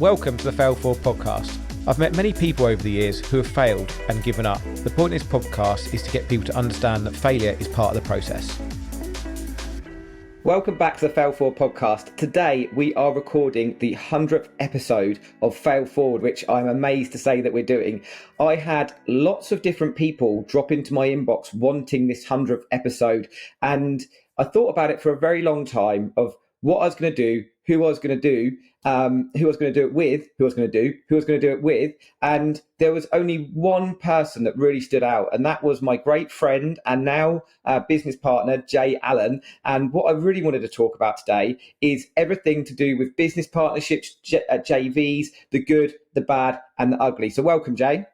Welcome to the Forward Podcast. I've met many people over the years who have failed and given up. The point of this podcast is to get people to understand that failure is part of the process. Welcome back to the Forward Podcast. Today we are recording the 100th episode of Fail Forward, which I'm amazed to say that we're doing. I had lots of different people drop into my inbox wanting this 100th episode, and I thought about it for a very long time of what I was going to do, who I was going to do, who I was going to do it with, who I was going to do, who I was going to do it with. And there was only one person that really stood out, and that was my great friend and now business partner, Jay Allen. And what I really wanted to talk about today is everything to do with business partnerships, JVs, the good, the bad, and the ugly. So welcome, Jay.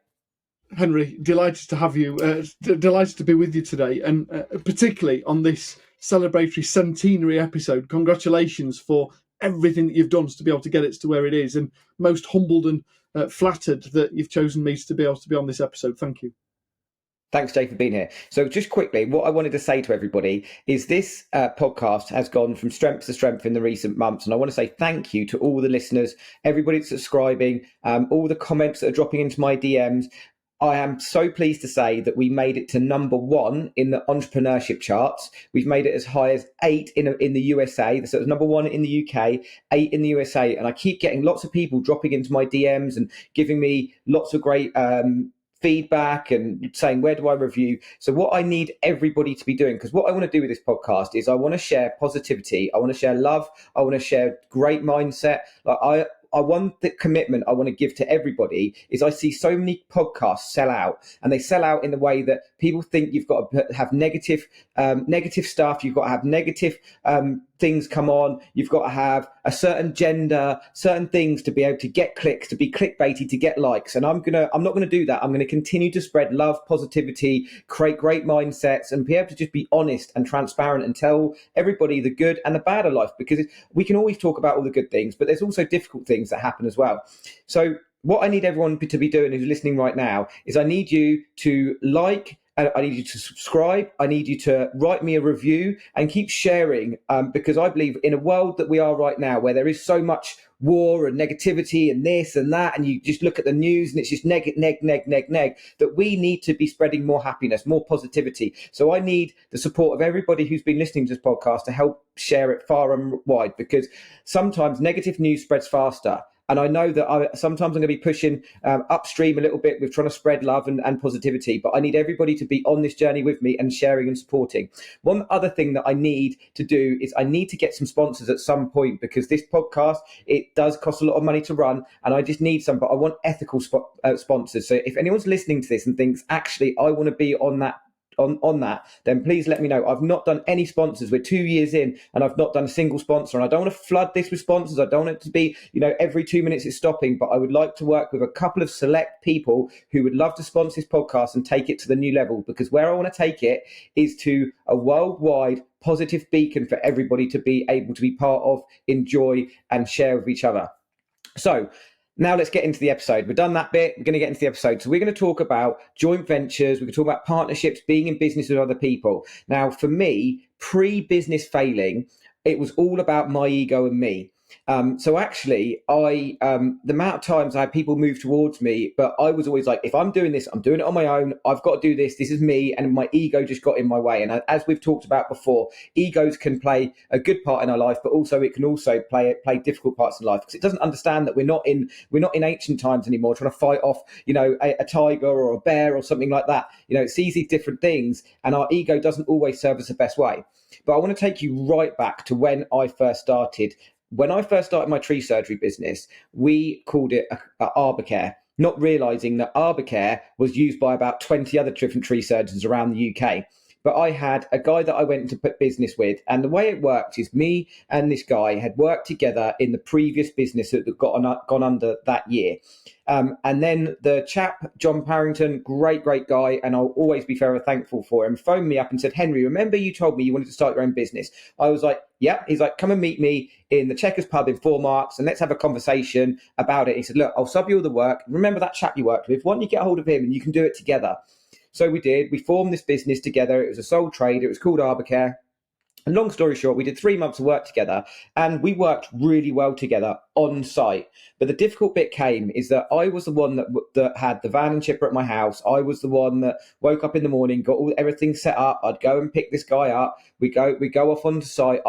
Henri, delighted to have you, delighted to be with you today, and particularly on this celebratory centenary episode. Congratulations for everything that you've done to be able to get it to where it is, and most humbled and flattered that you've chosen me to be able to be on this episode. Thank you. Thanks, Jay, for being here. So just quickly, what I wanted to say to everybody is this podcast has gone from strength to strength in the recent months. And I want to say thank you to all the listeners, everybody that's subscribing, all the comments that are dropping into my DMs. I am so pleased to say that we made it to number 1 in the entrepreneurship charts. We've made it as high as 8 in the USA. So it was number 1 in the UK, 8 in the USA. And I keep getting lots of people dropping into my DMs and giving me lots of great feedback and saying, where do I review? So what I need everybody to be doing, because what I want to do with this podcast is I want to share positivity. I want to share love. I want to share great mindset. I want the commitment I want to give to everybody is I see so many podcasts sell out, and they sell out in the way that people think you've got to have negative stuff. You've got to have negative things come on. You've got to have a certain gender, certain things to be able to get clicks, to be clickbaity, to get likes. And I'm not going to do that. I'm going to continue to spread love, positivity, create great mindsets, and be able to just be honest and transparent and tell everybody the good and the bad of life, because we can always talk about all the good things, but there's also difficult things that happen as well. So what I need everyone to be doing who's listening right now is I need you to like, I need you to subscribe. I need you to write me a review and keep sharing, because I believe in a world that we are right now, where there is so much war and negativity and this and that, and you just look at the news and it's just neg, that we need to be spreading more happiness, more positivity. So I need the support of everybody who's been listening to this podcast to help share it far and wide, because sometimes negative news spreads faster. And I know that sometimes I'm going to be pushing upstream a little bit with trying to spread love and positivity, but I need everybody to be on this journey with me and sharing and supporting. One other thing that I need to do is I need to get some sponsors at some point, because this podcast, it does cost a lot of money to run, and I just need some, but I want ethical sponsors. So if anyone's listening to this and thinks, actually, I want to be on that, then please let me know. I've not done any sponsors. We're 2 years in and I've not done a single sponsor, and I don't want to flood this with sponsors. I don't want it to be, every 2 minutes it's stopping, but I would like to work with a couple of select people who would love to sponsor this podcast and take it to the new level, because where I want to take it is to a worldwide positive beacon for everybody to be able to be part of, enjoy, and share with each other. So now let's get into the episode. We've done that bit. We're going to get into the episode. So we're going to talk about joint ventures. We're going to talk about partnerships, being in business with other people. Now, for me, pre-business failing, it was all about my ego and me. So actually, the amount of times I had people move towards me, but I was always like, if I'm doing this, I'm doing it on my own. I've got to do this. This is me. And my ego just got in my way. And as we've talked about before, egos can play a good part in our life, but also it can also play difficult parts in life, because it doesn't understand that we're not in ancient times anymore, trying to fight off, a tiger or a bear or something like that. It's easy, different things. And our ego doesn't always serve us the best way. But I want to take you right back to when I first started. When I first started my tree surgery business, we called it Arbacare, not realizing that Arbacare was used by about 20 other different tree surgeons around the UK. But I had a guy that I went into put business with, and the way it worked is me and this guy had worked together in the previous business that gone under that year. And then the chap, John Parrington, great guy, and I'll always be forever thankful for him, phoned me up and said, Henri, remember you told me you wanted to start your own business? I was like, yeah. He's like, come and meet me in the Checkers pub in 4 Marks and let's have a conversation about it. He said, look, I'll sub you all the work. Remember that chap you worked with? Why don't you get hold of him and you can do it together? So we did. We formed this business together. It was a sole trader. It was called Arbacare. And long story short, we did 3 months of work together, and we worked really well together on site. But the difficult bit came is that I was the one that had the van and chipper at my house. I was the one that woke up in the morning, got everything set up. I'd go and pick this guy up. We go off onto site.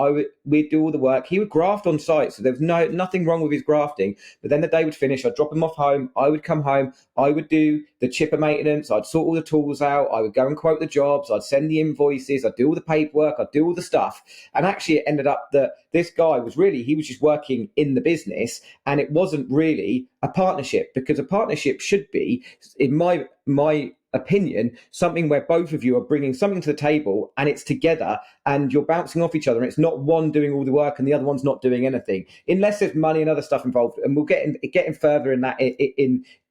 We'd do all the work. He would graft on site, so there was nothing wrong with his grafting. But then the day would finish. I'd drop him off home. I would come home. I would do the chipper maintenance. I'd sort all the tools out. I would go and quote the jobs. I'd send the invoices. I'd do all the paperwork. I'd do all the stuff. And actually it ended up that this guy was just working in the business, and it wasn't really a partnership, because a partnership should be, in my opinion, something where both of you are bringing something to the table and it's together and you're bouncing off each other, and it's not one doing all the work and the other one's not doing anything, unless there's money and other stuff involved. And we'll get in further in that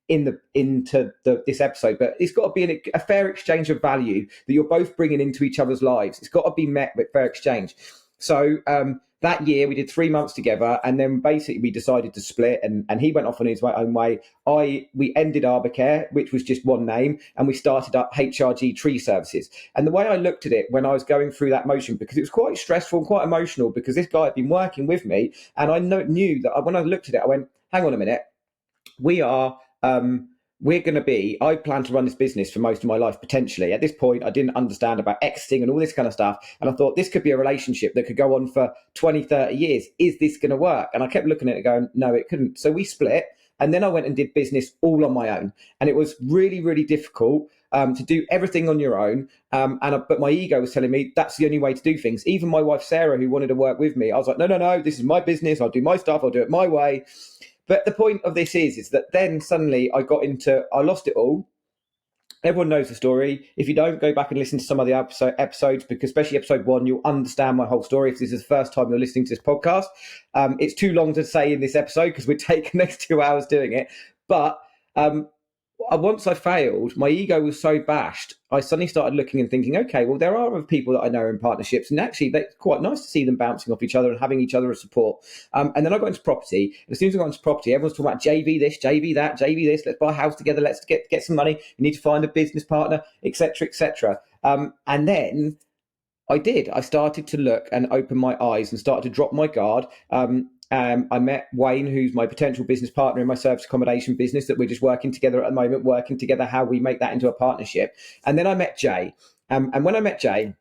into this episode, but it's got to be a fair exchange of value that you're both bringing into each other's lives. It's got to be met with fair exchange. So that year we did 3 months together, and then basically we decided to split, and he went off on his own way. We ended Arbacare, which was just one name, and we started up HRG Tree Services. And the way I looked at it when I was going through that motion, because it was quite stressful and quite emotional, because this guy had been working with me, and I knew that when I looked at it, I went, hang on a minute, I plan to run this business for most of my life, potentially. At this point, I didn't understand about exiting and all this kind of stuff. And I thought this could be a relationship that could go on for 20, 30 years. Is this going to work? And I kept looking at it going, no, it couldn't. So we split. And then I went and did business all on my own. And it was really, really difficult to do everything on your own. But my ego was telling me that's the only way to do things. Even my wife, Sarah, who wanted to work with me, I was like, no, this is my business. I'll do my stuff. I'll do it my way. But the point of this is that then suddenly I lost it all. Everyone knows the story. If you don't, go back and listen to some of the episodes, because especially episode 1, you'll understand my whole story if this is the first time you're listening to this podcast. It's too long to say in this episode because we'd take the next 2 hours doing it. But once I failed, my ego was so bashed, I suddenly started looking and thinking, okay, well, there are other people that I know in partnerships, and actually it's quite nice to see them bouncing off each other and having each other as support. And then I got into property. And as soon as I got into property, everyone's talking about JV this, JV that, JV this, let's buy a house together, let's get some money, you need to find a business partner, etc., etc. And then I did. I started to look and open my eyes and started to drop my guard. I met Wayne, who's my potential business partner in my service accommodation business that we're just working together at the moment, working together how we make that into a partnership. And then I met Jay. And when I met Jay,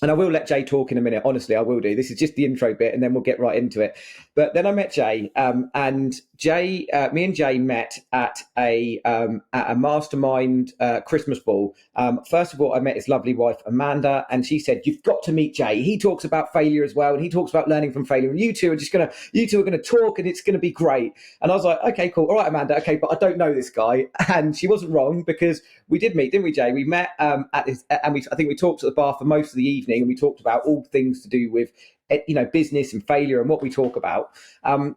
and I will let Jay talk in a minute, honestly, I will do. This is just the intro bit and then we'll get right into it. But then I met Jay, and Jay, me and Jay met at a mastermind Christmas ball. First of all, I met his lovely wife, Amanda, and she said, you've got to meet Jay. He talks about failure as well, and he talks about learning from failure. And you two are going to talk, and it's going to be great. And I was like, okay, cool. All right, Amanda. Okay, but I don't know this guy. And she wasn't wrong, because we did meet, didn't we, Jay? We met at this, and I think we talked at the bar for most of the evening, and we talked about all things to do with, business and failure and what we talk about. And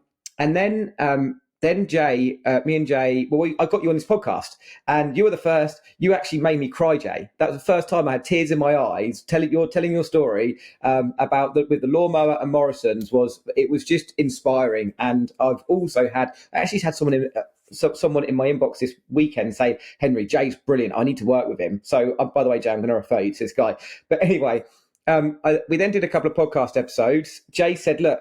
then Jay, me and Jay, I got you on this podcast, and you were the first. You actually made me cry, Jay. That was the first time I had tears in my eyes. Telling your story about with the lawnmower and Morrison's it was just inspiring. And I've also had someone in my inbox this weekend say, Henri, Jay's brilliant. I need to work with him. So by the way, Jay, I'm going to refer you to this guy. But anyway, we then did a couple of podcast episodes. Jay said, look,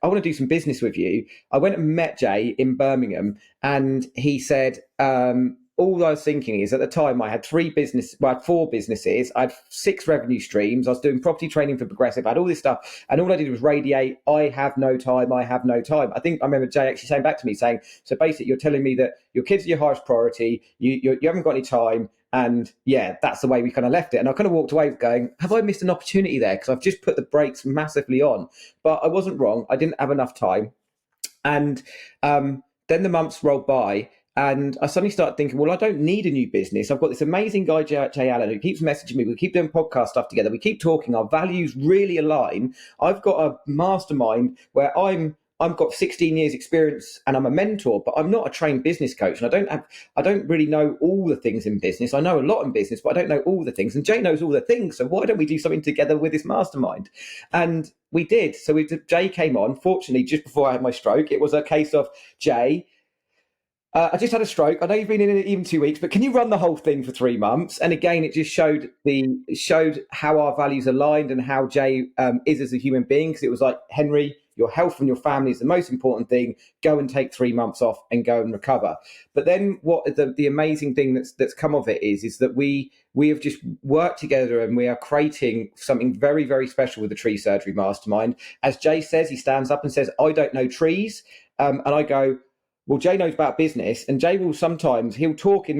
I want to do some business with you. I went and met Jay in Birmingham, and he said, all I was thinking is at the time I had 4 businesses. I had 6 revenue streams. I was doing property training for Progressive. I had all this stuff, and all I did was radiate, I have no time. I think I remember Jay actually saying back to me saying, so basically you're telling me that your kids are your highest priority. You haven't got any time. And yeah, that's the way we kind of left it. And I kind of walked away going, have I missed an opportunity there? Because I've just put the brakes massively on. But I wasn't wrong. I didn't have enough time. And then the months rolled by, and I suddenly started thinking, well, I don't need a new business. I've got this amazing guy, Jay Allen, who keeps messaging me. We keep doing podcast stuff together. We keep talking. Our values really align. I've got a mastermind where I've got 16 years experience and I'm a mentor, but I'm not a trained business coach. And I don't really know all the things in business. I know a lot in business, but I don't know all the things. And Jay knows all the things. So why don't we do something together with this mastermind? And we did. So Jay came on, fortunately, just before I had my stroke. It was a case of Jay, I just had a stroke. I know you've been in it even 2 weeks, but can you run the whole thing for 3 months? And again, it just showed how our values aligned and how Jay is as a human being. Because it was like, Henri, your health and your family is the most important thing. Go and take 3 months off and go and recover. But then what the amazing thing that's come of it is that we have just worked together and we are creating something very, very special with the Tree Surgery Mastermind. As Jay says, he stands up and says, I don't know trees. And I go, well, Jay knows about business, and Jay will sometimes, he'll talk in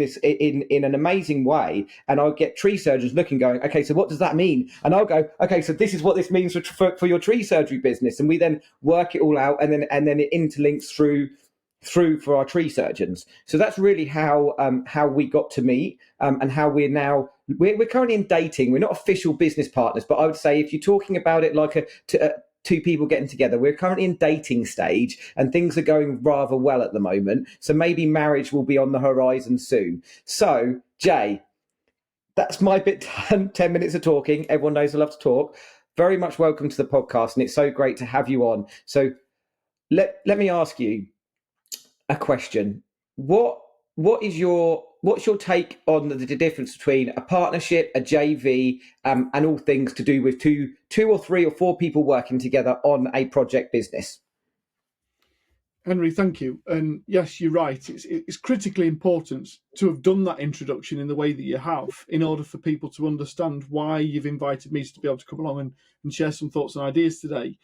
an amazing way, and I'll get tree surgeons looking, going, okay, so what does that mean? And I'll go, okay, so this is what this means for your tree surgery business, and we then work it all out, and then it interlinks through for our tree surgeons. So that's really how we got to meet, and how we're currently in dating. We're not official business partners, but I would say if you're talking about it like two people getting together, we're currently in dating stage and things are going rather well at the moment. So maybe marriage will be on the horizon soon. So, Jay, that's my bit done. 10 minutes of talking. Everyone knows I love to talk. Very much welcome to the podcast, and it's so great to have you on. So let me ask you a question. What's your take on the difference between a partnership, a JV, and all things to do with two or three or four people working together on a project business? Henri, thank you. And yes, you're right. It's critically important to have done that introduction in the way that you have, in order for people to understand why you've invited me to be able to come along and share some thoughts and ideas today.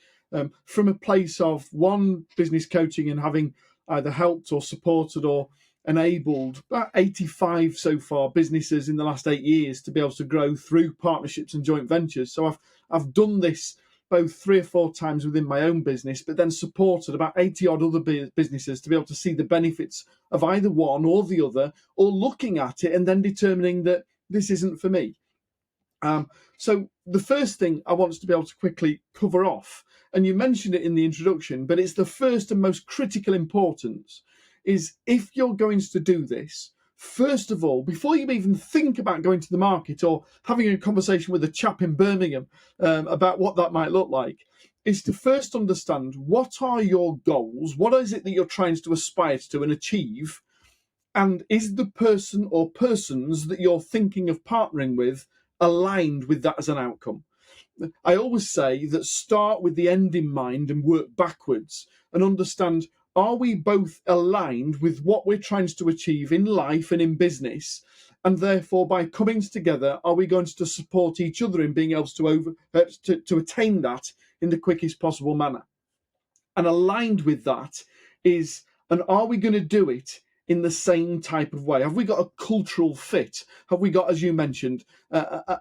From a place of one, business coaching, and having either helped or supported or enabled about 85 so far businesses in the last 8 years to be able to grow through partnerships and joint ventures. So I've done this both 3 or 4 times within my own business, but then supported about 80 odd other businesses to be able to see the benefits of either one or the other, or looking at it and then determining that this isn't for me. So the first thing I want to be able to quickly cover off, and you mentioned it in the introduction, but it's the first and most critical importance, is if you're going to do this, first of all, before you even think about going to the market or having a conversation with a chap in Birmingham about what that might look like, is to first understand what are your goals, what is it that you're trying to aspire to and achieve, and is the person or persons that you're thinking of partnering with aligned with that as an outcome. I always say that start with the end in mind and work backwards and understand, are we both aligned with what we're trying to achieve in life and in business? And therefore, by coming together, are we going to support each other in being able to attain that in the quickest possible manner? And aligned with that is, and are we going to do it in the same type of way? Have we got a cultural fit? Have we got, as you mentioned,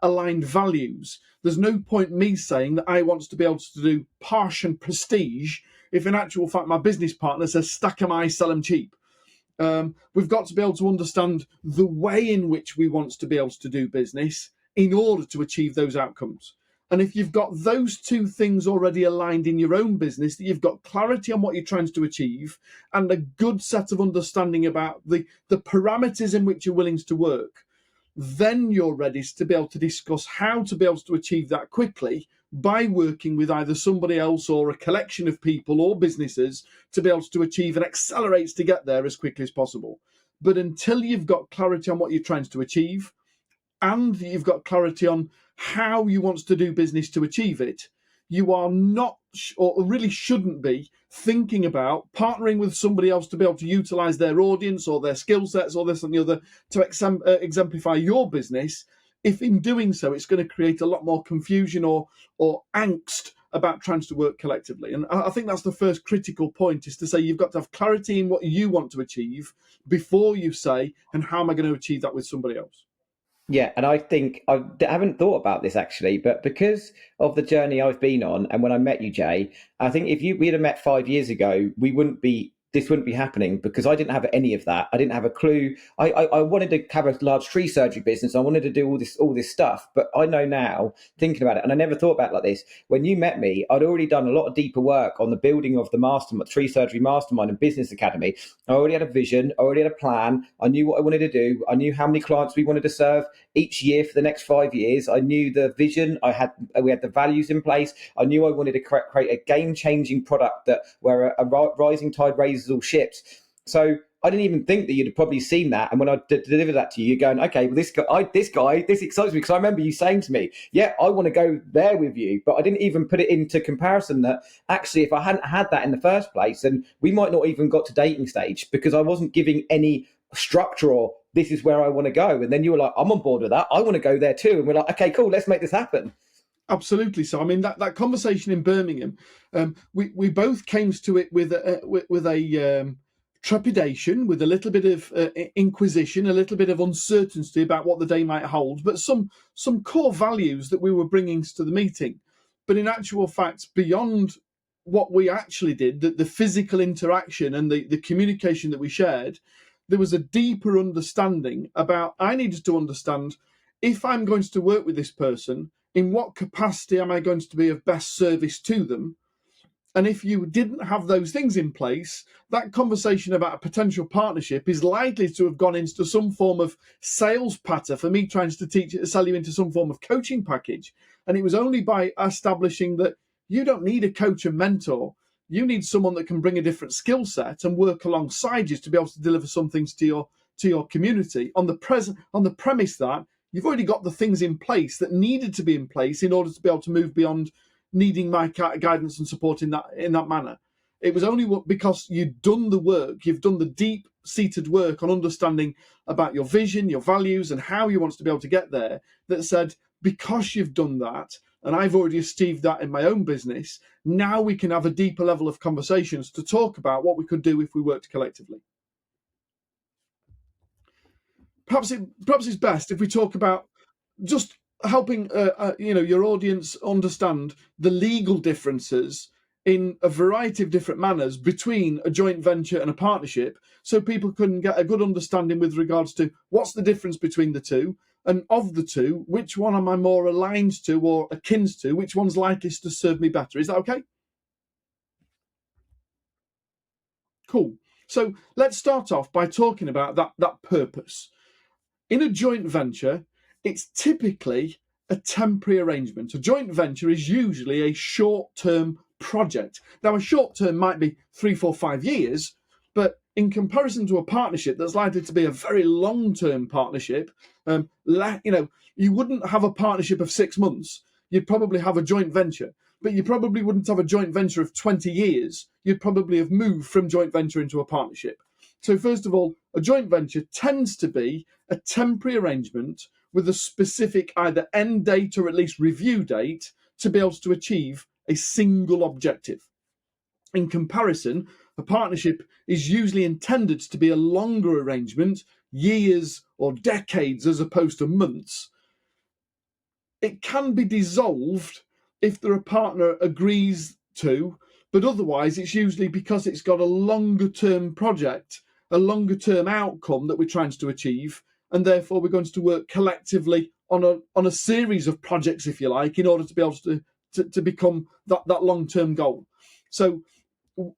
aligned values? There's no point me saying that I want to be able to do posh and prestige if in actual fact my business partner says, stack 'em high, sell 'em cheap. We've got to be able to understand the way in which we want to be able to do business in order to achieve those outcomes. And if you've got those two things already aligned in your own business, that you've got clarity on what you're trying to achieve and a good set of understanding about the parameters in which you're willing to work, then you're ready to be able to discuss how to be able to achieve that quickly by working with either somebody else or a collection of people or businesses to be able to achieve and accelerate to get there as quickly as possible. But until you've got clarity on what you're trying to achieve and you've got clarity on how you want to do business to achieve it, you are not, or really shouldn't be, thinking about partnering with somebody else to be able to utilize their audience or their skill sets or this and the other to exemplify your business, if in doing so it's going to create a lot more confusion or angst about trying to work collectively. And I think that's the first critical point, is to say you've got to have clarity in what you want to achieve before you say, and how am I going to achieve that with somebody else? Yeah, and I think I haven't thought about this actually, but because of the journey I've been on, and when I met you, Jay, I think if we'd have met 5 years ago, this wouldn't be happening, because I didn't have any of that. I didn't have a clue. I wanted to have a large tree surgery business. I wanted to do all this stuff, but I know now, thinking about it, and I never thought about it like this. When you met me, I'd already done a lot of deeper work on the building of the Tree Surgery Mastermind and Business Academy. I already had a vision. I already had a plan. I knew what I wanted to do. I knew how many clients we wanted to serve each year for the next 5 years. I knew the vision. We had the values in place. I knew I wanted to create a game-changing product where a rising tide raises all ships. So I didn't even think that you'd have probably seen that. And when I delivered that to you, you're going, okay, well, this guy, this excites me, because I remember you saying to me, yeah, I want to go there with you. But I didn't even put it into comparison that actually, if I hadn't had that in the first place, then we might not even got to dating stage, because I wasn't giving any structure or this is where I want to go. And then you were like, I'm on board with that. I want to go there too. And we're like, okay, cool, let's make this happen. Absolutely. So, I mean, that conversation in Birmingham, we both came to it with a trepidation, with a little bit of inquisition, a little bit of uncertainty about what the day might hold, but some core values that we were bringing to the meeting. But in actual fact, beyond what we actually did, the physical interaction and the communication that we shared, there was a deeper understanding about, I needed to understand, if I'm going to work with this person, in what capacity am I going to be of best service to them? And if you didn't have those things in place, that conversation about a potential partnership is likely to have gone into some form of sales patter for me trying to sell you into some form of coaching package. And it was only by establishing that you don't need a coach and mentor. You need someone that can bring a different skill set and work alongside you to be able to deliver some things to your community on the premise that you've already got the things in place that needed to be in place in order to be able to move beyond needing my guidance and support in that manner. It was only because you'd done the work, you've done the deep-seated work on understanding about your vision, your values, and how you want to be able to get there, that said, because you've done that, and I've already achieved that in my own business, now we can have a deeper level of conversations to talk about what we could do if we worked collectively. Perhaps it's best if we talk about just helping your audience understand the legal differences in a variety of different manners between a joint venture and a partnership, so people can get a good understanding with regards to what's the difference between the two, and of the two, which one am I more aligned to or akin to, which one's likeliest to serve me better. Is that okay? Cool. So let's start off by talking about that purpose. In a joint venture, it's typically a temporary arrangement. A joint venture is usually a short-term project. Now, a short-term might be 3, 4, 5 years, but in comparison to a partnership that's likely to be a very long-term partnership, you wouldn't have a partnership of 6 months. You'd probably have a joint venture, but you probably wouldn't have a joint venture of 20 years. You'd probably have moved from joint venture into a partnership. So first of all, a joint venture tends to be a temporary arrangement with a specific either end date or at least review date to be able to achieve a single objective. In comparison, a partnership is usually intended to be a longer arrangement, years or decades as opposed to months. It can be dissolved if the partner agrees to, but otherwise it's usually because it's got a longer term project, a longer term outcome that we're trying to achieve, and therefore we're going to work collectively on a series of projects, if you like, in order to be able to become that long term goal. So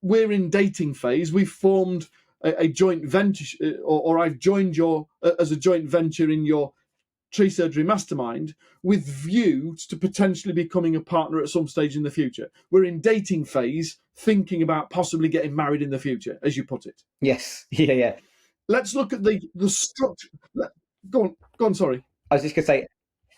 we're in dating phase. We've formed a joint venture, or I've joined as a joint venture in your tree surgery mastermind with view to potentially becoming a partner at some stage in the future. We're in dating phase, thinking about possibly getting married in the future, as you put it. Yes. Yeah. Let's look at the structure. Go on. Sorry. I was just going to say,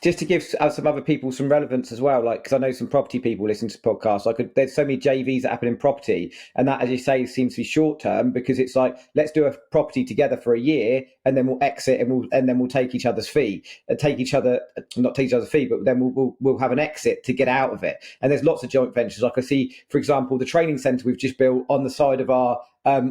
just to give some other people some relevance as well, like, because I know some property people listen to podcasts. There's so many JVs that happen in property, and that, as you say, seems to be short term, because it's like, let's do a property together for a year, and then we'll exit, and then we'll take each other's fee, not take each other's fee, but then we'll have an exit to get out of it. And there's lots of joint ventures. Like I see, for example, the training centre we've just built on the side of our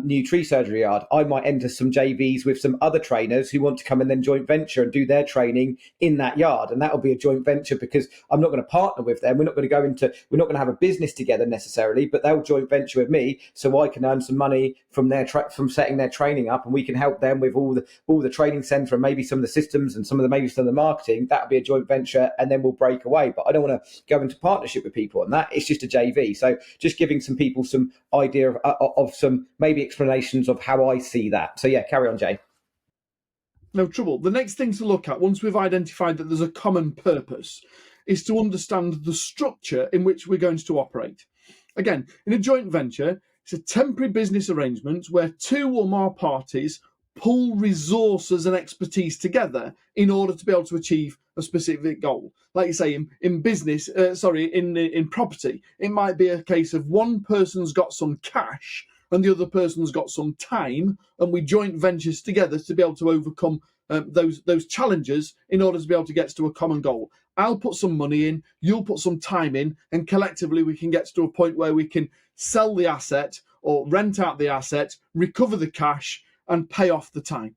new tree surgery yard. I might enter some JVs with some other trainers who want to come and then joint venture and do their training in that yard, and that will be a joint venture because I'm not going to partner with them. We're not going to have a business together necessarily, but they'll joint venture with me, so I can earn some money from from setting their training up, and we can help them with all the training centre and maybe some of the systems and some of the marketing. That'll be a joint venture, and then we'll break away. But I don't want to go into partnership with people on that. It's just a JV. So just giving some people some idea of some maybe explanations of how I see that. So yeah, carry on, Jay. No trouble. The next thing to look at, once we've identified that there's a common purpose, is to understand the structure in which we're going to operate. Again, in a joint venture, It's a temporary business arrangement where two or more parties pull resources and expertise together in order to be able to achieve a specific goal. Like you say, in business, in property, it might be a case of one person's got some cash and the other person's got some time, and we joint ventures together to be able to overcome those challenges in order to be able to get to a common goal. I'll put some money in, you'll put some time in, and collectively we can get to a point where we can sell the asset or rent out the asset, recover the cash, and pay off the time.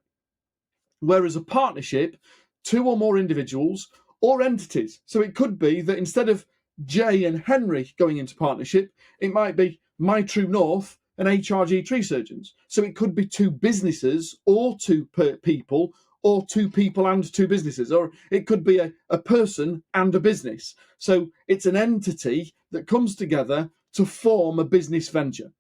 Whereas a partnership, two or more individuals or entities. So it could be that instead of Jay and Henri going into partnership, it might be My True North and HRG Tree Surgeons. So it could be two businesses or two people, or two people and two businesses, or it could be a person and a business. So it's an entity that comes together to form a business venture.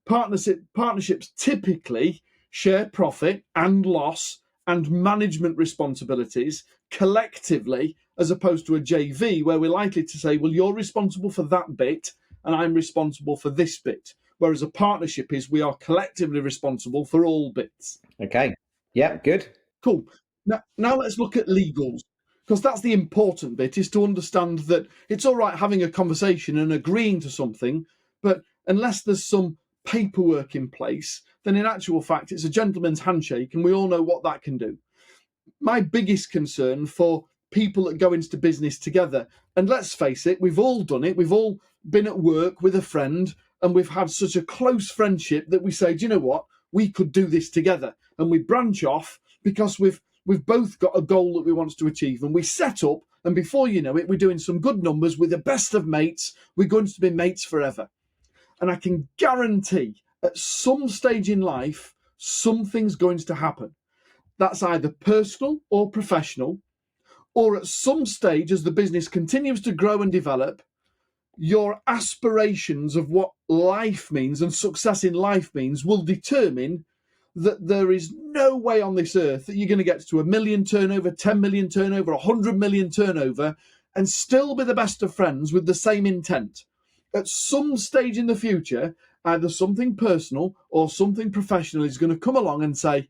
Partnerships typically share profit and loss and management responsibilities collectively, as opposed to a JV where we're likely to say, well, you're responsible for that bit and I'm responsible for this bit. Whereas a partnership is we are collectively responsible for all bits. Okay. Yeah, good. Cool. Now let's look at legals, because that's the important bit, is to understand that it's all right having a conversation and agreeing to something, but unless there's some paperwork in place, then in actual fact, it's a gentleman's handshake, and we all know what that can do. My biggest concern for people that go into business together, and let's face it, we've all done it, we've all been at work with a friend, and we've had such a close friendship that we say, do you know what, we could do this together, and we branch off because we've both got a goal that we want to achieve, and we set up, and before you know it, we're doing some good numbers with the best of mates. We're going to be mates forever. And I can guarantee at some stage in life, something's going to happen. That's either personal or professional, or at some stage as the business continues to grow and develop, your aspirations of what life means and success in life means will determine that there is no way on this earth that you're going to get to 1 million turnover, 10 million turnover, 100 million turnover, and still be the best of friends with the same intent. At some stage in the future, either something personal or something professional is going to come along and say,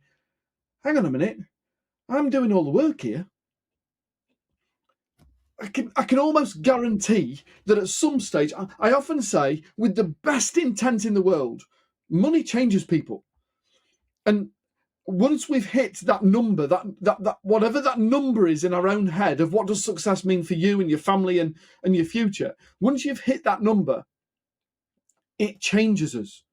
hang on a minute, I'm doing all the work here. I can almost guarantee that at some stage, I often say, with the best intent in the world, money changes people. And once we've hit that number, that whatever that number is in our own head of what does success mean for you and your family and your future, once you've hit that number, it changes us.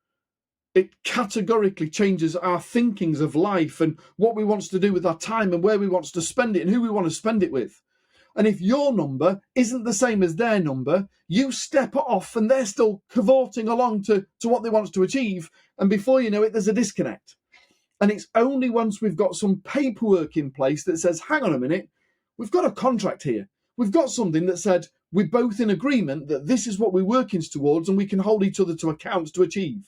It categorically changes our thinkings of life and what we want to do with our time and where we want to spend it and who we want to spend it with. And if your number isn't the same as their number, you step off and they're still cavorting along to what they want to achieve. And before you know it, there's a disconnect. And it's only once we've got some paperwork in place that says, hang on a minute, we've got a contract here. We've got something that said we're both in agreement that this is what we're working towards and we can hold each other to account to achieve.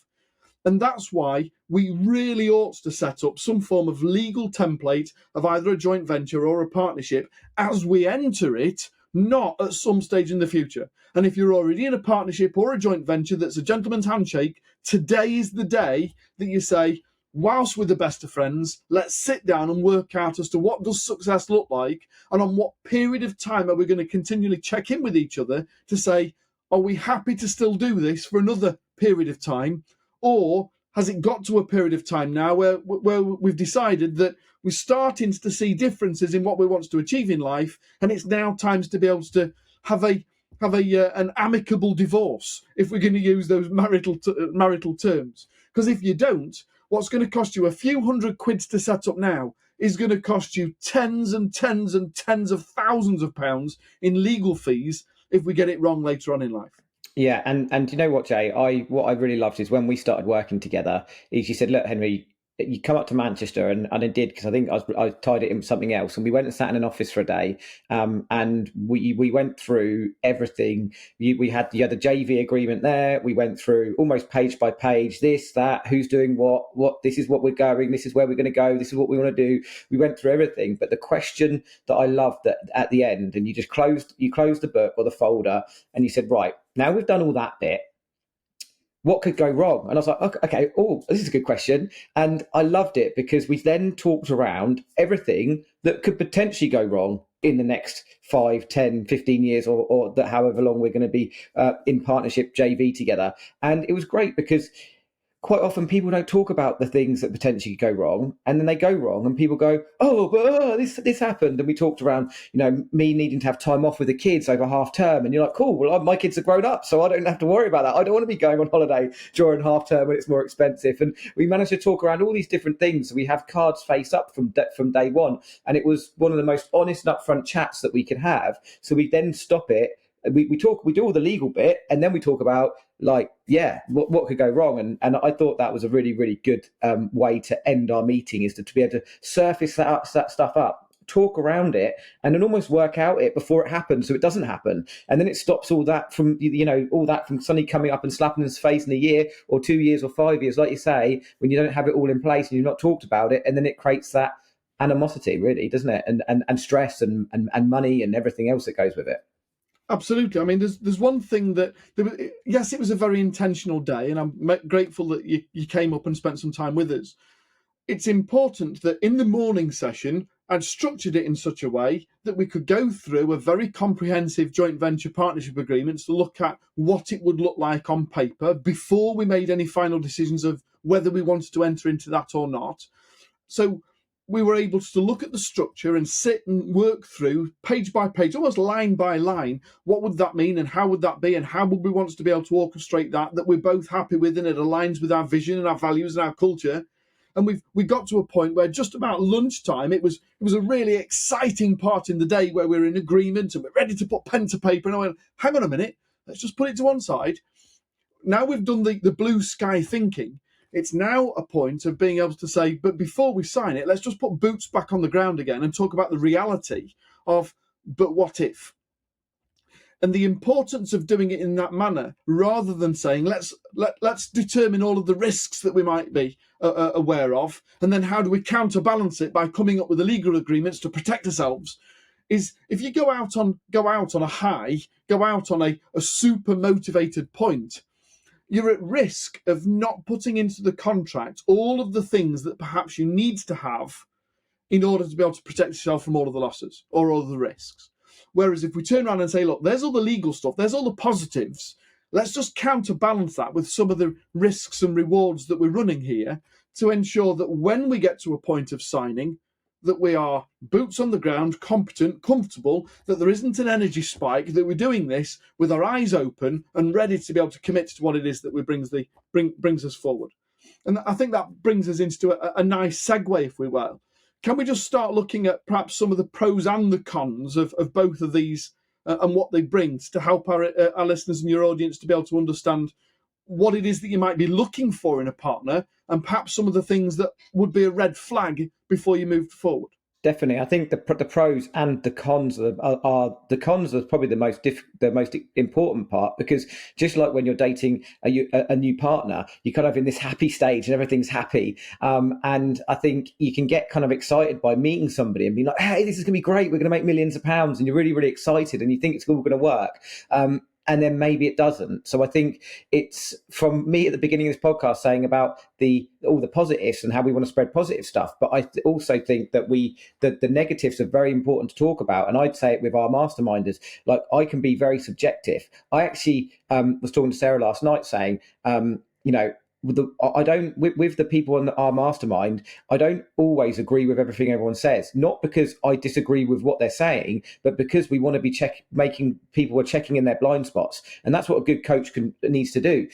And that's why we really ought to set up some form of legal template of either a joint venture or a partnership as we enter it, not at some stage in the future. And if you're already in a partnership or a joint venture that's a gentleman's handshake, today is the day that you say, whilst we're the best of friends, let's sit down and work out as to what does success look like and on what period of time are we going to continually check in with each other to say, are we happy to still do this for another period of time? Or has it got to a period of time now where we've decided that we're starting to see differences in what we want to achieve in life, and it's now time to be able to have an amicable divorce, if we're going to use those marital terms? Because if you don't, what's going to cost you a few £100 to set up now is going to cost you tens and tens and tens of thousands of pounds in legal fees if we get it wrong later on in life. Yeah, and you know what, Jay? What I really loved is when we started working together, is you said, look, Henri, you come up to Manchester, and I did, because I think I tied it in something else, and we went and sat in an office for a day, and we went through everything. You had the JV agreement there. We went through almost page by page, this, that, who's doing what, this is what we're going, this is where we're going to go, this is what we want to do. We went through everything, but the question that I loved that at the end, and you closed the book or the folder, and you said, right, now we've done all that bit. what could go wrong? And I was like, okay, oh, this is a good question. And I loved it because we then talked around everything that could potentially go wrong in the next 5, 10, 15 years, or that however long we're going to be in partnership JV together. And it was great because quite often people don't talk about the things that potentially go wrong, and then they go wrong, and people go, "Oh, but this happened." And we talked around, me needing to have time off with the kids over half term, and you're like, "Cool, well, my kids are grown up, so I don't have to worry about that. I don't want to be going on holiday during half term when it's more expensive." And we managed to talk around all these different things. We have cards face up from day one, and it was one of the most honest and upfront chats that we could have. So we then stop it. We do all the legal bit, and then we talk about what could go wrong, and I thought that was a really, really good way to end our meeting, is to be able to surface that stuff up, talk around it, and then almost work out it before it happens, so it doesn't happen, and then it stops all that from suddenly coming up and slapping his face in a year or 2 years or 5 years, like you say, when you don't have it all in place and you've not talked about it, and then it creates that animosity, really, doesn't it, and stress and money and everything else that goes with it. Absolutely. I mean, there's one thing yes, it was a very intentional day, and I'm grateful that you came up and spent some time with us. It's important that in the morning session, I'd structured it in such a way that we could go through a very comprehensive joint venture partnership agreement to look at what it would look like on paper before we made any final decisions of whether we wanted to enter into that or not. So we were able to look at the structure and sit and work through page by page, almost line by line, what would that mean and how would that be and how would we want to be able to orchestrate that we're both happy with and it aligns with our vision and our values and our culture. And we got to a point where just about lunchtime, it was a really exciting part in the day where we're in agreement and we're ready to put pen to paper. And I went, hang on a minute, let's just put it to one side. Now we've done the blue sky thinking. It's now a point of being able to say, but before we sign it, let's just put boots back on the ground again and talk about the reality of, but what if? And the importance of doing it in that manner, rather than saying, let's determine all of the risks that we might be aware of, and then how do we counterbalance it by coming up with the legal agreements to protect ourselves, is if you go out on a high, go out on a super motivated point, you're at risk of not putting into the contract all of the things that perhaps you need to have in order to be able to protect yourself from all of the losses or all of the risks. Whereas if we turn around and say, look, there's all the legal stuff, there's all the positives, let's just counterbalance that with some of the risks and rewards that we're running here to ensure that when we get to a point of signing, that we are boots on the ground, competent, comfortable, that there isn't an energy spike, that we're doing this with our eyes open and ready to be able to commit to what it is that brings us forward. And I think that brings us into a nice segue, if we will. Can we just start looking at perhaps some of the pros and the cons of both of these and what they bring to help our listeners and your audience to be able to understand what it is that you might be looking for in a partner, and perhaps some of the things that would be a red flag before you moved forward? Definitely, I think the pros and the cons are the cons are probably the most important part, because just like when you're dating a new partner, you're kind of in this happy stage and everything's happy, and I think you can get kind of excited by meeting somebody and being like, hey, this is going to be great, we're going to make millions of pounds, and you're really, really excited and you think it's all going to work. And then maybe it doesn't. So I think it's from me at the beginning of this podcast saying about all the positives and how we want to spread positive stuff. But I also think that the negatives are very important to talk about. And I'd say it with our masterminders, like I can be very subjective. I actually was talking to Sarah last night saying, with the people in our mastermind, I don't always agree with everything everyone says, not because I disagree with what they're saying, but because we want to be making people are checking in their blind spots. And that's what a good coach needs to do.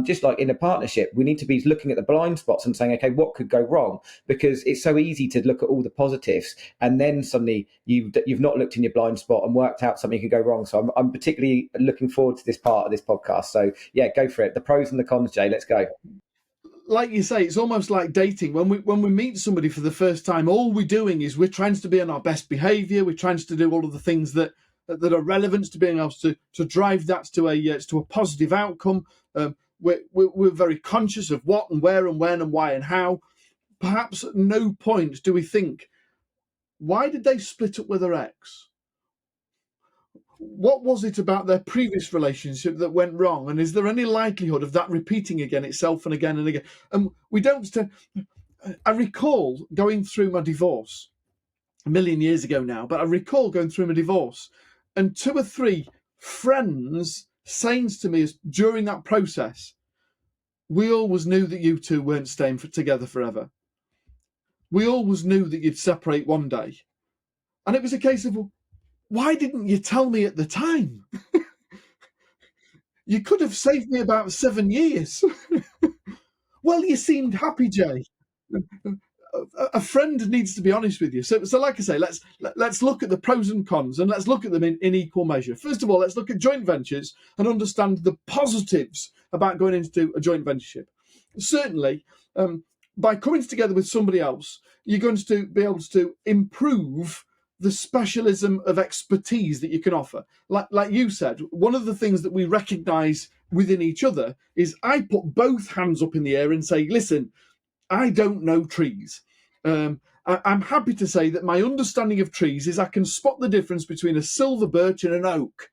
Just like in a partnership, we need to be looking at the blind spots and saying, okay, what could go wrong? Because it's so easy to look at all the positives and then suddenly you've not looked in your blind spot and worked out something could go wrong. So I'm particularly looking forward to this part of this podcast. So yeah, go for it. The pros and the cons, Jay, let's go. Like you say, it's almost like dating. When we meet somebody for the first time, all we're doing is we're trying to be on our best behaviour. We're trying to do all of the things that are relevant to being able to drive that to a positive outcome. We're very conscious of what and where and when and why and how. Perhaps at no point do we think, why did they split up with their ex? what was it about their previous relationship that went wrong? And is there any likelihood of that repeating again itself and again and again? And we don't. I recall going through my divorce a million years ago now, but I recall going through my divorce and 2 or 3 friends saying to me during that process, we always knew that you two weren't staying together forever. We always knew that you'd separate one day. And it was a case of, why didn't you tell me at the time? You could have saved me about 7 years. Well, you seemed happy, Jay. A friend needs to be honest with you. So like I say, let's look at the pros and cons, and let's look at them in equal measure. First of all, let's look at joint ventures and understand the positives about going into a joint ventureship. Certainly, by coming together with somebody else, you're going to be able to improve the specialism of expertise that you can offer. Like you said, one of the things that we recognise within each other is I put both hands up in the air and say, listen, I don't know trees. I'm happy to say that my understanding of trees is I can spot the difference between a silver birch and an oak.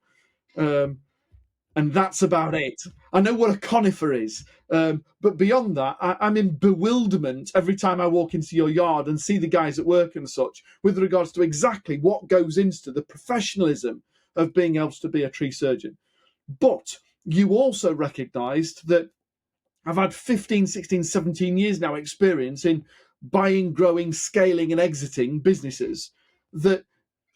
And that's about it. I know what a conifer is. But beyond that, I'm in bewilderment every time I walk into your yard and see the guys at work and such with regards to exactly what goes into the professionalism of being able to be a tree surgeon. But you also recognised that I've had 15, 16, 17 years now experience in buying, growing, scaling and exiting businesses that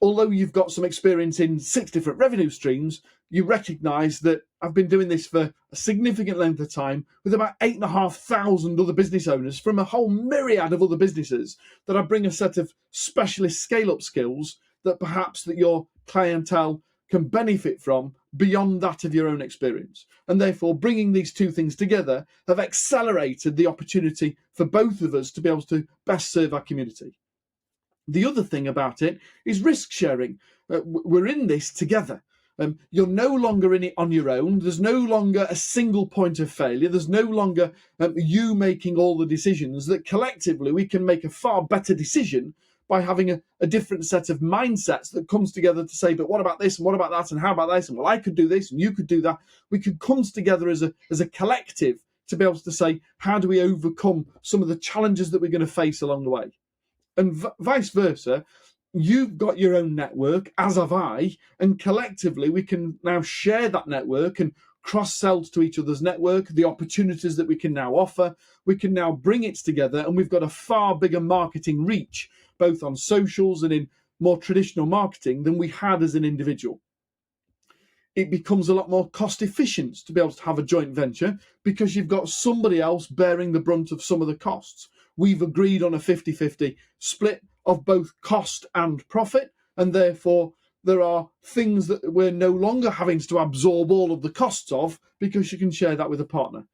although you've got some experience in 6 different revenue streams, you recognise that I've been doing this for a significant length of time with about 8,500 other business owners from a whole myriad of other businesses, that I bring a set of specialist scale-up skills that perhaps that your clientele can benefit from beyond that of your own experience. And therefore, bringing these 2 things together have accelerated the opportunity for both of us to be able to best serve our community. The other thing about it is risk sharing. We're in this together. You're no longer in it on your own. There's no longer a single point of failure. There's no longer you making all the decisions. That collectively we can make a far better decision by having a different set of mindsets that comes together to say, but what about this and what about that and how about this, and well, I could do this and you could do that. We could come together as a collective to be able to say, how do we overcome some of the challenges that we're going to face along the way? And vice versa, you've got your own network, as have I, and collectively we can now share that network and cross-sell to each other's network, the opportunities that we can now offer. We can now bring it together, and we've got a far bigger marketing reach, both on socials and in more traditional marketing, than we had as an individual. It becomes a lot more cost efficient to be able to have a joint venture because you've got somebody else bearing the brunt of some of the costs. We've agreed on a 50-50 split of both cost and profit, and therefore there are things that we're no longer having to absorb all of the costs of because you can share that with a partner.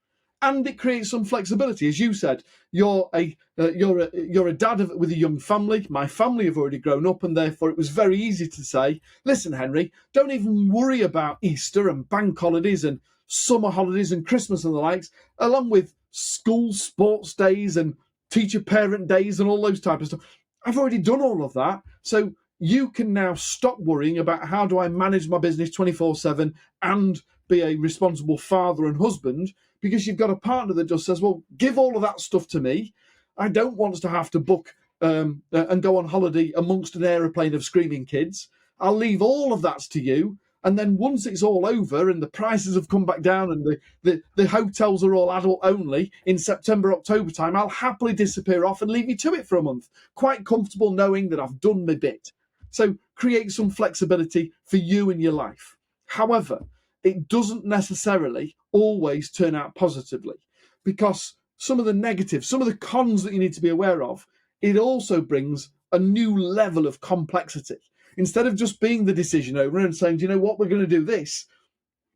And it creates some flexibility. As you said, you're a dad with a young family. My family have already grown up, and therefore it was very easy to say, listen, Henry, don't even worry about Easter and bank holidays and summer holidays and Christmas and the likes, along with school sports days and teacher parent days and all those type of stuff. I've already done all of that. So you can now stop worrying about how do I manage my business 24/7 and be a responsible father and husband, because you've got a partner that just says, well, give all of that stuff to me. I don't want us to have to book and go on holiday amongst an aeroplane of screaming kids. I'll leave all of that to you. And then once it's all over and the prices have come back down and the hotels are all adult only in September, October time, I'll happily disappear off and leave you to it for a month, quite comfortable knowing that I've done my bit. So create some flexibility for you in your life. However, it doesn't necessarily always turn out positively, because some of the negatives, some of the cons that you need to be aware of, it also brings a new level of complexity. Instead of just being the decision owner and saying, do you know what, we're going to do this,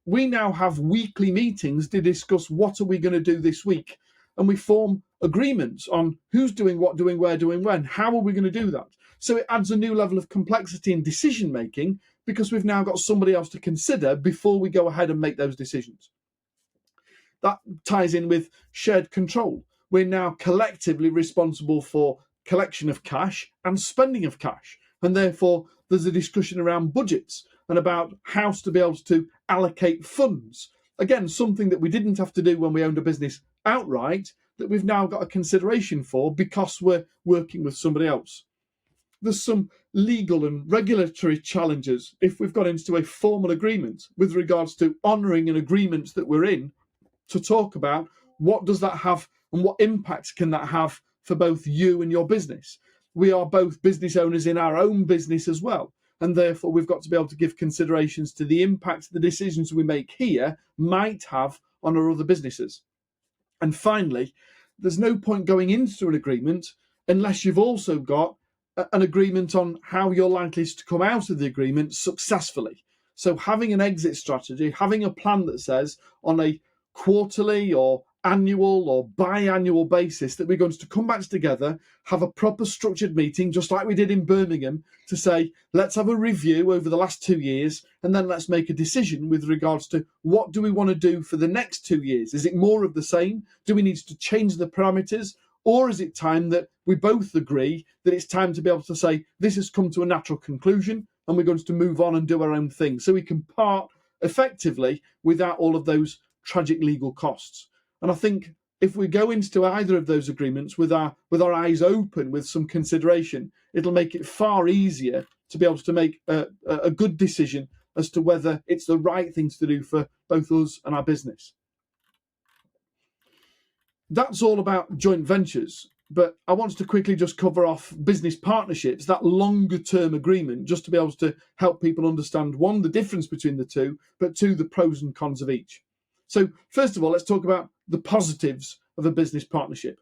we now have weekly meetings to discuss what are we going to do this week. And we form agreements on who's doing what, doing where, doing when, how are we going to do that. So it adds a new level of complexity in decision making, because we've now got somebody else to consider before we go ahead and make those decisions. That ties in with shared control. We're now collectively responsible for collection of cash and spending of cash. And therefore, there's a discussion around budgets. and about how to be able to allocate funds. Again, something that we didn't have to do when we owned a business outright, that we've now got a consideration for because we're working with somebody else. There's some legal and regulatory challenges if we've got into a formal agreement with regards to honouring an agreement that we're in, to talk about what does that have and what impact can that have for both you and your business. We are both business owners in our own business as well, and therefore we've got to be able to give considerations to the impact the decisions we make here might have on our other businesses. And finally, there's no point going into an agreement unless you've also got an agreement on how you're likely to come out of the agreement successfully. So having an exit strategy, having a plan that says on a quarterly or annual or biannual basis that we're going to come back together, have a proper structured meeting, just like we did in Birmingham, to say, let's have a review over the last 2 years, and then let's make a decision with regards to what do we want to do for the next 2 years. Is it more of the same? Do we need to change the parameters? Or is it time that we both agree that it's time to be able to say, this has come to a natural conclusion and we're going to move on and do our own thing, so we can part effectively without all of those tragic legal costs. And I think if we go into either of those agreements with our eyes open, with some consideration, it'll make it far easier to be able to make a good decision as to whether it's the right things to do for both us and our business. That's all about joint ventures, but I wanted to quickly just cover off business partnerships, that longer term agreement, just to be able to help people understand, one, the difference between the two, but two, the pros and cons of each. So first of all, let's talk about the positives of a business partnership.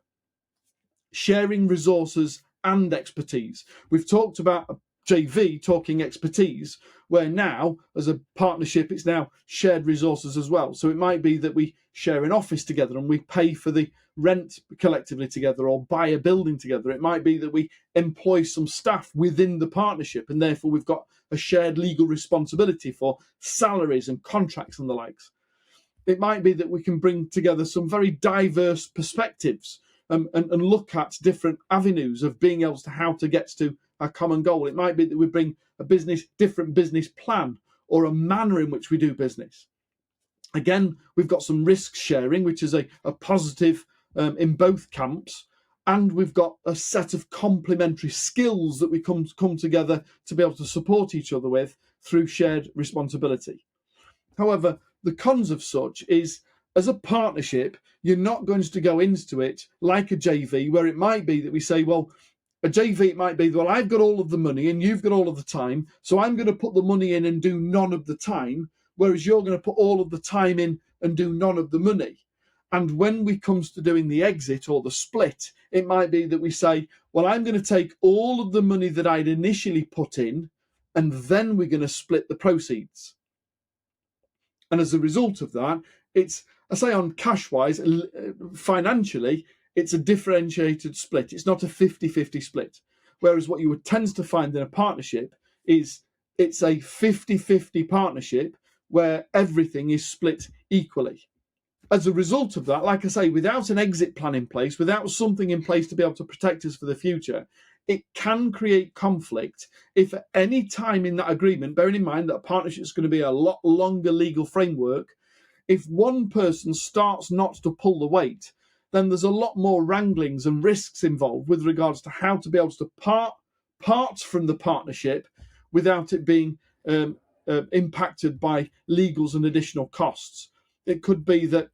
Sharing resources and expertise. We've talked about a JV talking expertise, where now as a partnership it's now shared resources as well. So it might be that we share an office together and we pay for the rent collectively together, or buy a building together. It might be that we employ some staff within the partnership, and therefore we've got a shared legal responsibility for salaries and contracts and the likes. It might be that we can bring together some very diverse perspectives and look at different avenues of being able to how to get to a common goal. It might be that we bring a different business plan or a manner in which we do business. Again, we've got some risk sharing, which is a positive in both camps. And we've got a set of complementary skills that we come together to be able to support each other with through shared responsibility. However, the cons of such is, as a partnership, you're not going to go into it like a JV, where it might be that we say, well, a JV, it might be, well, I've got all of the money and you've got all of the time, so I'm going to put the money in and do none of the time, whereas you're going to put all of the time in and do none of the money. And when we comes to doing the exit or the split, it might be that we say, well, I'm going to take all of the money that I'd initially put in, and then we're going to split the proceeds. And as a result of that, it's, I say on cash-wise, financially, it's a differentiated split. It's not a 50-50 split. Whereas what you would tend to find in a partnership is it's a 50-50 partnership where everything is split equally. As a result of that, like I say, without an exit plan in place, without something in place to be able to protect us for the future, it can create conflict if at any time in that agreement, bearing in mind that a partnership is going to be a lot longer legal framework, if one person starts not to pull the weight, then there's a lot more wranglings and risks involved with regards to how to be able to part from the partnership without it being impacted by legals and additional costs. It could be that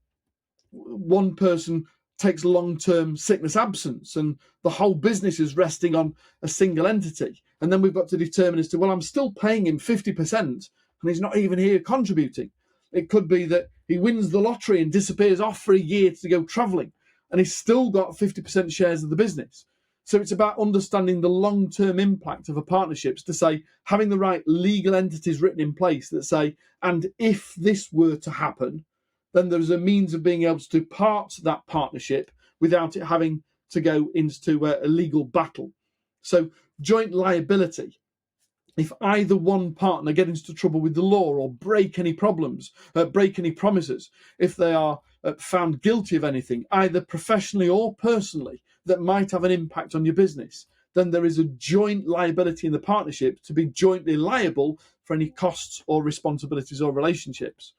one person takes long-term sickness absence and the whole business is resting on a single entity. And then we've got to determine as to, well, I'm still paying him 50% and he's not even here contributing. It could be that he wins the lottery and disappears off for a year to go travelling and he's still got 50% shares of the business. So it's about understanding the long-term impact of a partnership, to say, having the right legal entities written in place that say, and if this were to happen, then there's a means of being able to part that partnership without it having to go into a legal battle. So joint liability. If either one partner get into trouble with the law or break any promises, if they are found guilty of anything, either professionally or personally, that might have an impact on your business, then there is a joint liability in the partnership to be jointly liable for any costs or responsibilities or relationships.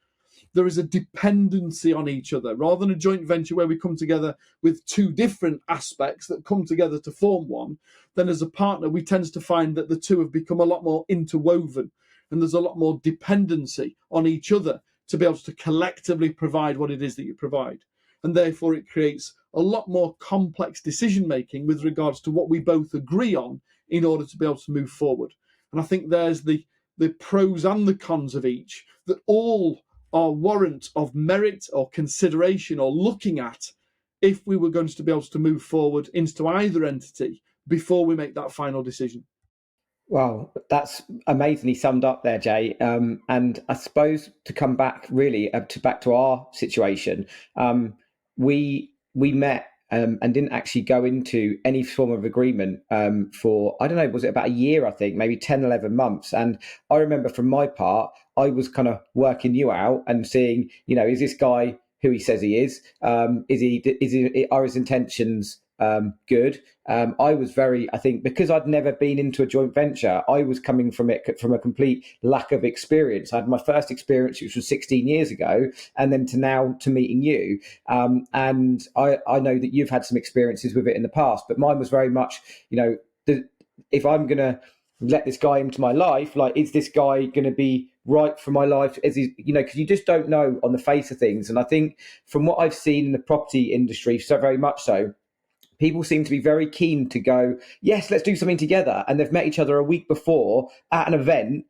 There is a dependency on each other. Rather than a joint venture where we come together with two different aspects that come together to form one, then as a partner, we tend to find that the two have become a lot more interwoven, and there's a lot more dependency on each other to be able to collectively provide what it is that you provide. And therefore, it creates a lot more complex decision-making with regards to what we both agree on in order to be able to move forward. And I think there's the pros and the cons of each, that all are warrant of merit or consideration or looking at if we were going to be able to move forward into either entity before we make that final decision. Wow, that's amazingly summed up there, Jay. And I suppose to come back really back to our situation, we met and didn't actually go into any form of agreement for, I don't know, was it about a year, I think, maybe 10, 11 months. And I remember from my part, I was kind of working you out and seeing, is this guy who he says he is? Are his intentions good? I was I think because I'd never been into a joint venture, I was coming from it from a complete lack of experience. I had my first experience, which was 16 years ago, and then to meeting you. And I know that you've had some experiences with it in the past, but mine was very much, if I'm going to let this guy into my life, like, is this guy going to be right for my life? Is he, because you just don't know on the face of things. And I think from what I've seen in the property industry, so very much so, people seem to be very keen to go, yes, let's do something together. And they've met each other a week before at an event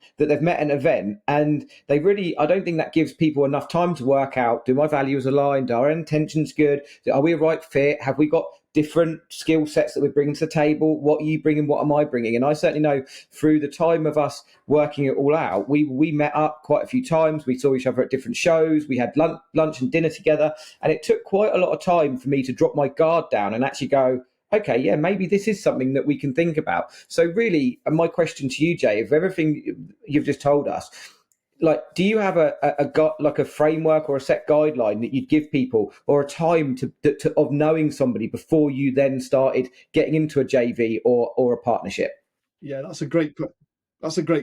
and they really, I don't think that gives people enough time to work out, do my values aligned? Are our intentions good? Are we a right fit? Have we got different skill sets that we're bringing to the table? What are you bringing? What am I bringing? And I certainly know through the time of us working it all out, we met up quite a few times. We saw each other at different shows. We had lunch and dinner together. And it took quite a lot of time for me to drop my guard down and actually go, okay, yeah, maybe this is something that we can think about. So really, my question to you, Jay, of everything you've just told us, like, do you have a framework or a set guideline that you'd give people, or a time of knowing somebody before you then started getting into a JV or a partnership? Yeah, that's a great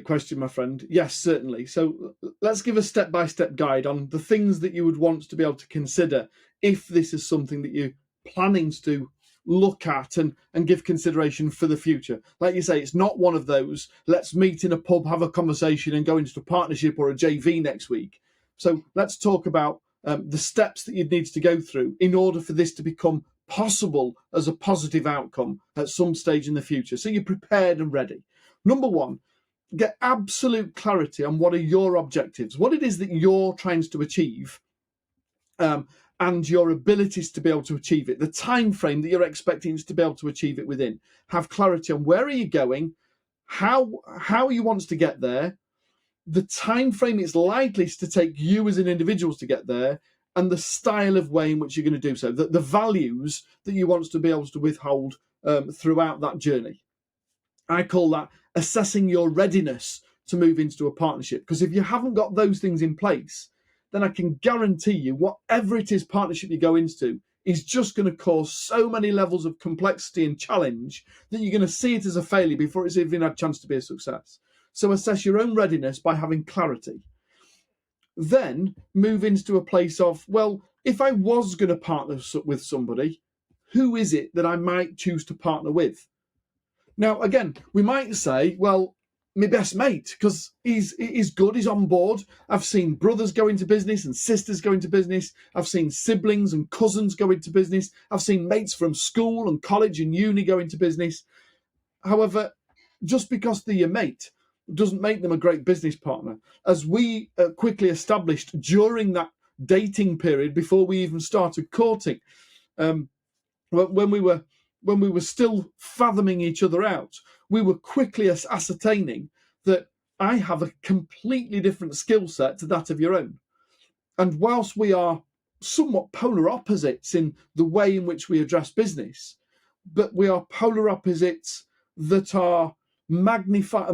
question, my friend. Yes, certainly. So let's give a step-by-step guide on the things that you would want to be able to consider if this is something that you're planning to look at and give consideration for the future. Like you say, it's not one of those, let's meet in a pub, have a conversation and go into a partnership or a JV next week. So let's talk about the steps that you'd need to go through in order for this to become possible as a positive outcome at some stage in the future. So you're prepared and ready. Number one, get absolute clarity on what are your objectives, what it is that you're trying to achieve, and your abilities to be able to achieve it, the time frame that you're expecting to be able to achieve it within. Have clarity on where are you going, how you want to get there, the time frame it's likely to take you as an individual to get there, and the style of way in which you're going to do so, the values that you want to be able to withhold throughout that journey. I call that assessing your readiness to move into a partnership, because if you haven't got those things in place, then I can guarantee you whatever it is partnership you go into is just going to cause so many levels of complexity and challenge that you're going to see it as a failure before it's even had a chance to be a success. So assess your own readiness by having clarity. Then move into a place of, well, if I was going to partner with somebody, who is it that I might choose to partner with? Now, again, we might say, well, my best mate, because he's good, he's on board. I've seen brothers go into business and sisters go into business. I've seen siblings and cousins go into business. I've seen mates from school and college and uni go into business. However, just because they're your mate doesn't make them a great business partner. As we quickly established during that dating period before we even started courting, when we were still fathoming each other out, we were quickly ascertaining that I have a completely different skill set to that of your own. And whilst we are somewhat polar opposites in the way in which we address business, but we are polar opposites that are magnified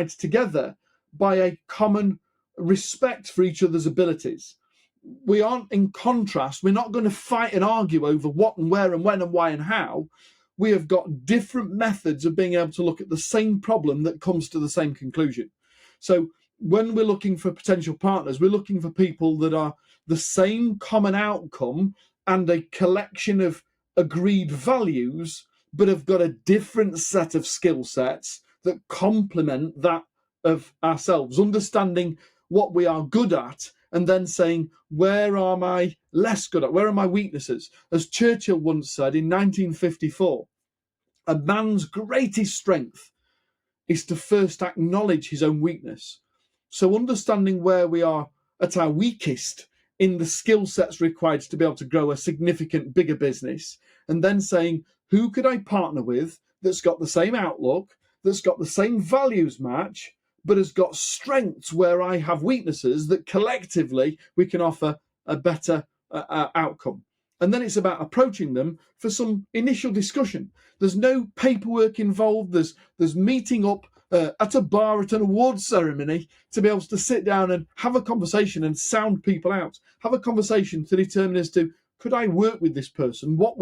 together by a common respect for each other's abilities. We aren't in contrast. We're not going to fight and argue over what and where and when and why and how. We have got different methods of being able to look at the same problem that comes to the same conclusion. So when we're looking for potential partners, we're looking for people that are the same common outcome and a collection of agreed values, but have got a different set of skill sets that complement that of ourselves, understanding what we are good at and then saying, where am I less good at? Where are my weaknesses? As Churchill once said in 1954, a man's greatest strength is to first acknowledge his own weakness. So understanding where we are at our weakest in the skill sets required to be able to grow a significant, bigger business, and then saying, who could I partner with that's got the same outlook, that's got the same values match, but has got strengths where I have weaknesses that collectively we can offer a better outcome. And then it's about approaching them for some initial discussion. There's no paperwork involved. There's meeting up at a bar at an awards ceremony to be able to sit down and have a conversation and sound people out. Have a conversation to determine as to, could I work with this person? What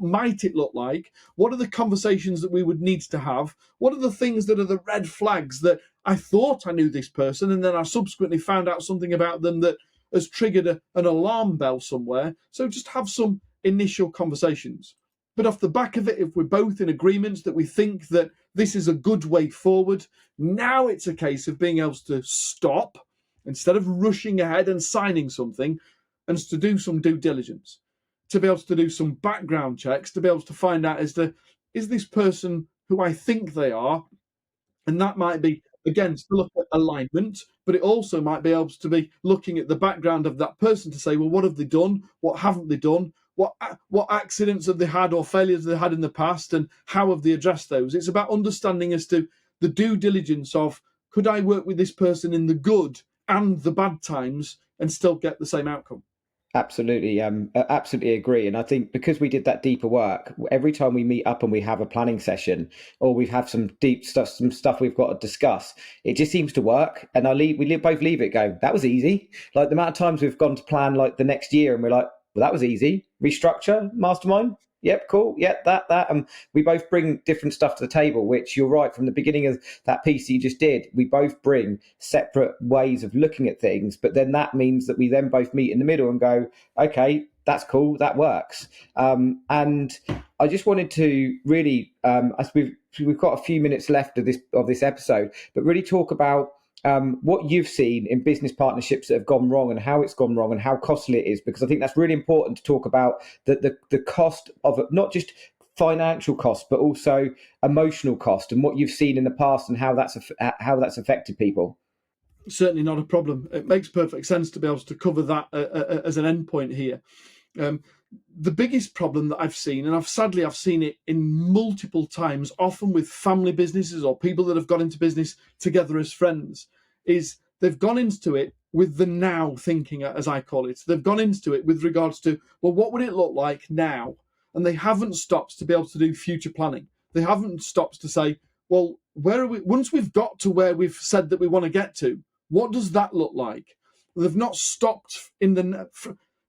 might it look like? What are the conversations that we would need to have? What are the things that are the red flags that I thought I knew this person and then I subsequently found out something about them that has triggered an alarm bell somewhere? So just have some initial conversations. But off the back of it, if we're both in agreement that we think that this is a good way forward, now it's a case of being able to stop instead of rushing ahead and signing something, and to do some due diligence, to be able to do some background checks, to be able to find out is this person who I think they are? And that might be, again, to look at alignment, but it also might be able to be looking at the background of that person to say, well, what have they done? What haven't they done? What accidents have they had or failures have they had in the past, and how have they addressed those? It's about understanding as to the due diligence of, could I work with this person in the good and the bad times and still get the same outcome? Absolutely. Absolutely agree. And I think because we did that deeper work, every time we meet up and we have a planning session or we have some deep stuff, some stuff we've got to discuss, it just seems to work. And we both leave it go, that was easy. Like the amount of times we've gone to plan like the next year and we're like, well, that was easy. Restructure, mastermind. Yep, cool. Yep, that. And we both bring different stuff to the table, which you're right, from the beginning of that piece that you just did, we both bring separate ways of looking at things. But then that means that we then both meet in the middle and go, okay, that's cool, that works. And I just wanted to really, as we've got a few minutes left of this episode, but really talk about what you've seen in business partnerships that have gone wrong and how it's gone wrong and how costly it is, because I think that's really important to talk about the cost of it, not just financial cost, but also emotional cost, and what you've seen in the past and how that's affected people. Certainly not a problem. It makes perfect sense to be able to cover that as an endpoint here. The biggest problem that I've seen, and I've seen it in multiple times, often with family businesses or people that have got into business together as friends, is they've gone into it with the now thinking, as I call it. They've gone into it with regards to, well, what would it look like now? And they haven't stopped to be able to do future planning. They haven't stopped to say, well, where are we? Once we've got to where we've said that we want to get to, what does that look like? They've not stopped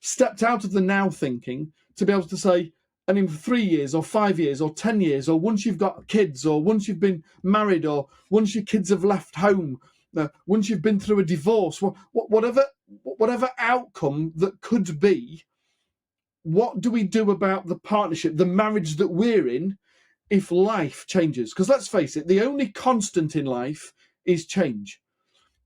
stepped out of the now thinking to be able to say, and in 3 years or 5 years or 10 years, or once you've got kids, or once you've been married, or once your kids have left home, once you've been through a divorce, whatever outcome that could be, what do we do about the partnership, the marriage that we're in, if life changes? Because let's face it, the only constant in life is change.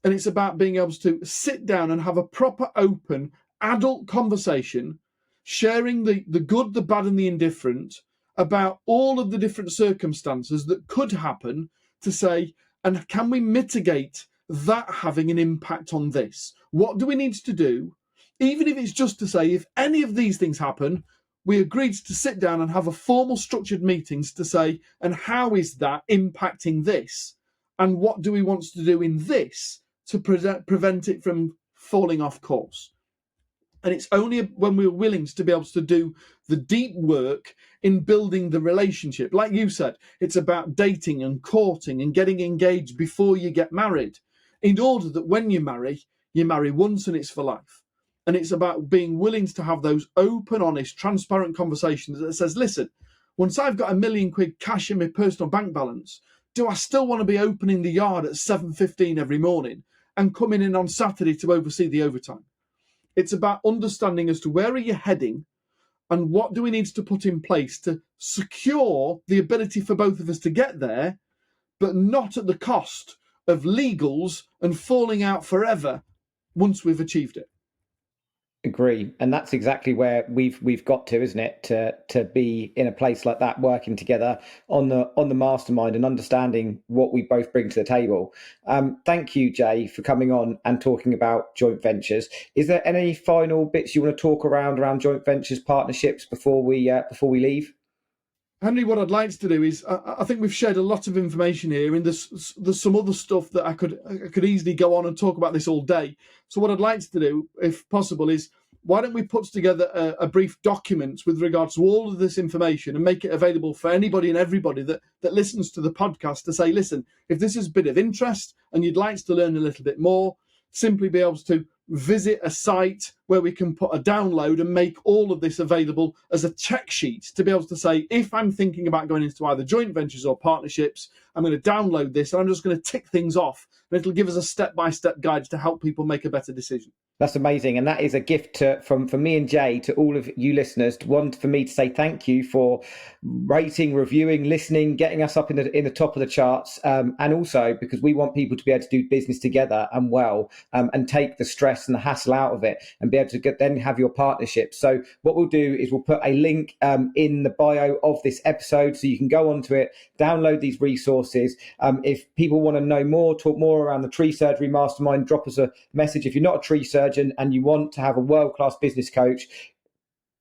And it's about being able to sit down and have a proper, open, adult conversation, sharing the good, the bad and the indifferent about all of the different circumstances that could happen, to say, and can we mitigate that having an impact on this? What do we need to do? Even if it's just to say, if any of these things happen, we agreed to sit down and have a formal structured meetings to say, and how is that impacting this? And what do we want to do in this to prevent it from falling off course? And it's only when we're willing to be able to do the deep work in building the relationship. Like you said, it's about dating and courting and getting engaged before you get married, in order that when you marry once and it's for life. And it's about being willing to have those open, honest, transparent conversations that says, listen, once I've got £1 million cash in my personal bank balance, do I still want to be opening the yard at 7:15 every morning and coming in on Saturday to oversee the overtime? It's about understanding as to where are you heading and what do we need to put in place to secure the ability for both of us to get there, but not at the cost of legals and falling out forever once we've achieved it. Agree, and that's exactly where we've got to, isn't it? To be in a place like that, working together on the mastermind and understanding what we both bring to the table. Thank you, Jay, for coming on and talking about joint ventures. Is there any final bits you want to talk around joint ventures, partnerships before we leave? Henry, what I'd like to do is, I think we've shared a lot of information here, and there's some other stuff that I could easily go on and talk about this all day. So what I'd like to do, if possible, is why don't we put together a brief document with regards to all of this information and make it available for anybody and everybody that listens to the podcast to say, listen, if this is a bit of interest and you'd like to learn a little bit more, simply be able to visit a site where we can put a download and make all of this available as a check sheet to be able to say, if I'm thinking about going into either joint ventures or partnerships, I'm going to download this and I'm just going to tick things off, and it'll give us a step-by-step guide to help people make a better decision. That's amazing, and that is a gift from me and Jay to all of you listeners. One, for me to say thank you for rating, reviewing, listening, getting us up in the top of the charts, and also because we want people to be able to do business together and well, and take the stress and the hassle out of it, and be able to then have your partnership. So what we'll do is we'll put a link in the bio of this episode, so you can go onto it, download these resources. If people want to know more, talk more around the Tree Surgery Mastermind, drop us a message. If you're not a tree surgeon and you want to have a world-class business coach,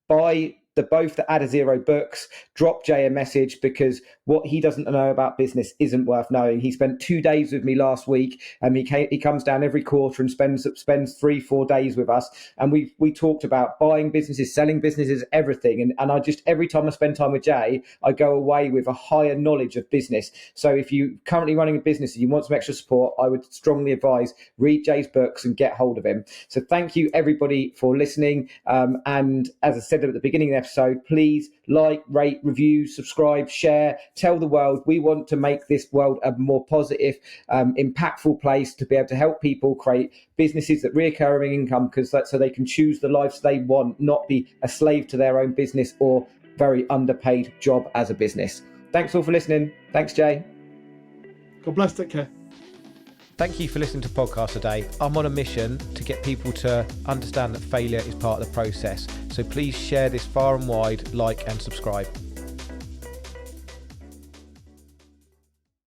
buy both the Add a Zero books, drop Jay a message, because what he doesn't know about business isn't worth knowing. He spent 2 days with me last week, and he comes down every quarter and spends 3-4 days with us, and we talked about buying businesses, selling businesses, everything, and I just, every time I spend time with Jay, I go away with a higher knowledge of business. So if you're currently running a business and you want some extra support, I would strongly advise read Jay's books and get hold of him. So thank you everybody for listening, and as I said at the beginning of the episode, please like, rate, review, subscribe, share, tell the world. We want to make this world a more positive, impactful place to be able to help people create businesses that reoccurring income, so they can choose the lives they want, not be a slave to their own business or very underpaid job as a business. Thanks all for listening. Thanks, Jay. God bless. Take care. Thank you for listening to Podcast Today. I'm on a mission to get people to understand that failure is part of the process. So please share this far and wide, like and subscribe.